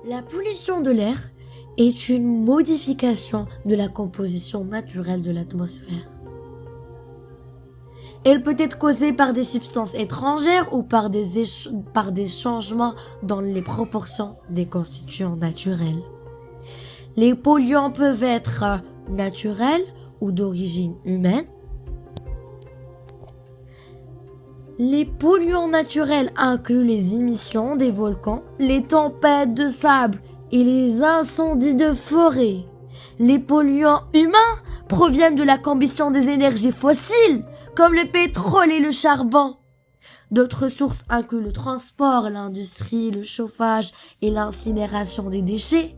La pollution de l'air est une modification de la composition naturelle de l'atmosphère. Elle peut être causée par des substances étrangères ou par des changements dans les proportions des constituants naturels. Les polluants peuvent être naturels ou d'origine humaine. Les polluants naturels incluent les émissions des volcans, les tempêtes de sable et les incendies de forêt. Les polluants humains proviennent de la combustion des énergies fossiles, comme le pétrole et le charbon. D'autres sources incluent le transport, l'industrie, le chauffage et l'incinération des déchets.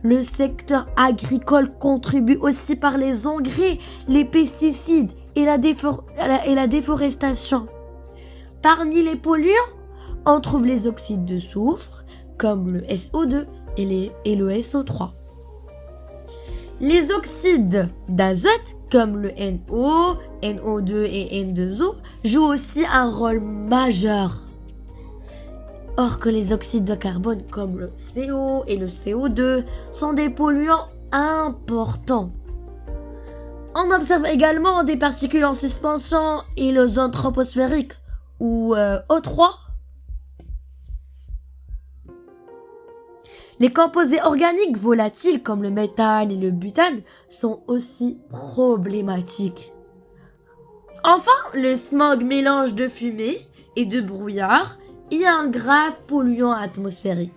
Le secteur agricole contribue aussi par les engrais, les pesticides et la déforestation. Parmi les polluants, on trouve les oxydes de soufre, comme le SO2 et le SO3. Les oxydes d'azote, comme le NO, NO2 et N2O, jouent aussi un rôle majeur. Or que les oxydes de carbone, comme le CO et le CO2, sont des polluants importants. On observe également des particules en suspension et l'ozone troposphérique, ou O3. Les composés organiques volatiles comme le méthane et le butane sont aussi problématiques. Enfin, le smog, mélange de fumée et de brouillard, est un grave polluant atmosphérique.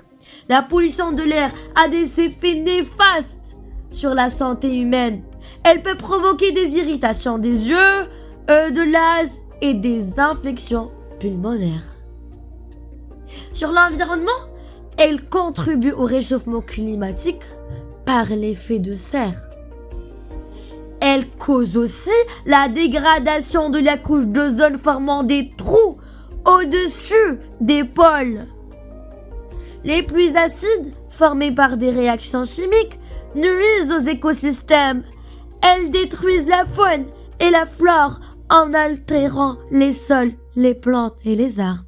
La pollution de l'air a des effets néfastes sur la santé humaine. Elle peut provoquer des irritations des yeux, de l'asthme et des infections pulmonaires. Sur l'environnement, elle contribue au réchauffement climatique par l'effet de serre. Elle cause aussi la dégradation de la couche d'ozone formant des trous au-dessus des pôles. Les pluies acides, formées par des réactions chimiques, nuisent aux écosystèmes. Elles détruisent la faune et la flore en altérant les sols, les plantes et les arbres.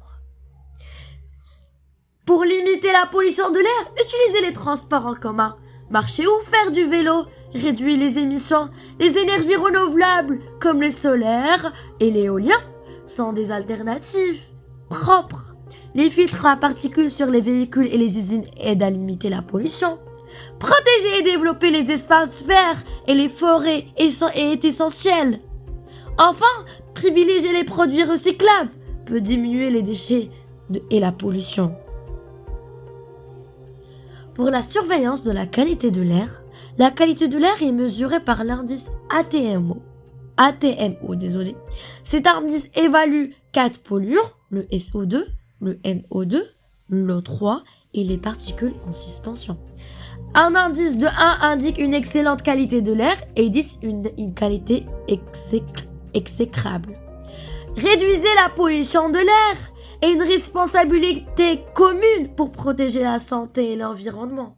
Pour limiter la pollution de l'air, utilisez les transports en commun, marcher ou faire du vélo, réduire les émissions. Les énergies renouvelables comme le solaire et l'éolien sont des alternatives propres. Les filtres à particules sur les véhicules et les usines aident à limiter la pollution. Protéger et développer les espaces verts et les forêts est essentiel. Enfin, privilégier les produits recyclables peut diminuer les déchets et la pollution. Pour la surveillance de la qualité de l'air est mesurée par l'indice ATMO. Cet indice évalue 4 polluants, le SO2, le NO2, l'O3 et les particules en suspension. Un indice de 1 indique une excellente qualité de l'air et 10 une qualité exécrable. Réduisez la pollution de l'air et une responsabilité commune pour protéger la santé et l'environnement.